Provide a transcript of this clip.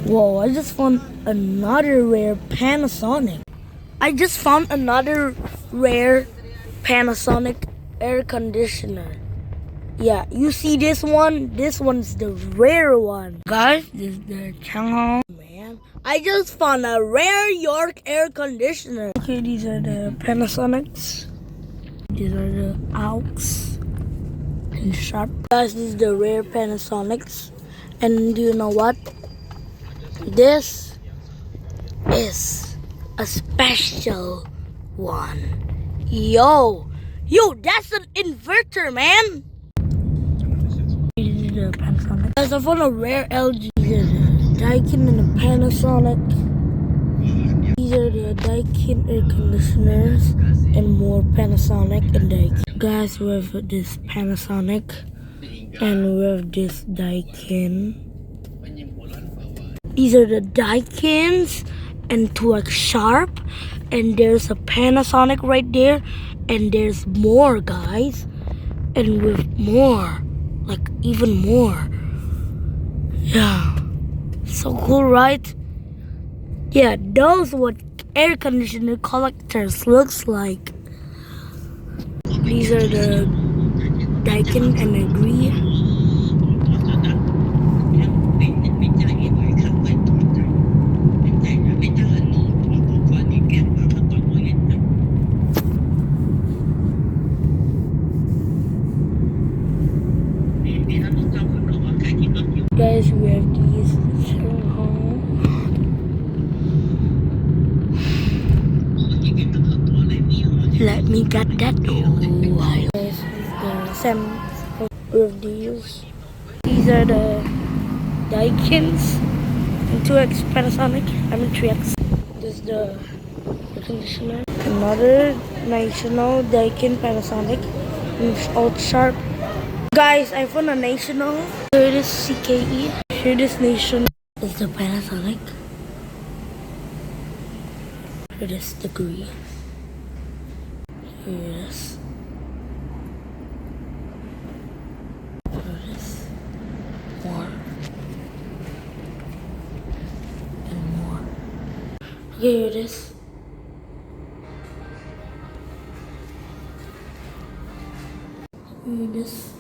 Whoa, I just found another rare Panasonic. I just found another rare Panasonic air conditioner. Yeah, you see this one? This one's the rare one. Guys, this is the Changhong. Man, I just found a rare York air conditioner. Okay, these are the Panasonics. These are the AUX and Sharp. Guys, this is the rare Panasonics. And do you know what? This is a special one. Yo, that's an inverter, man. This is the Panasonic. Guys, I found a rare LG. These are the Daikin and the Panasonic. These are the Daikin air conditioners and more Panasonic and Daikin. Guys, we have this Panasonic and we have this Daikin. These are the Daikins and 2X Sharp, and there's a Panasonic right there, and there's more, guys, and with more, like even more. Yeah, so cool, right? Yeah, those what air conditioner collectors looks like. These are the Daikin and Agree. Guys, we have these. Let me get that. Oh, guys, the Sam with these. These are the Daikins and 2X Panasonic. I mean 3X. This is the conditioner. Another National Daikin Panasonic. And it's all sharp. Guys, I found a National. Here it is CKE. Here this National is the Panasonic. Here it is Degree. Here it is. Here it is. More. And more. Okay, here it is. Here it is.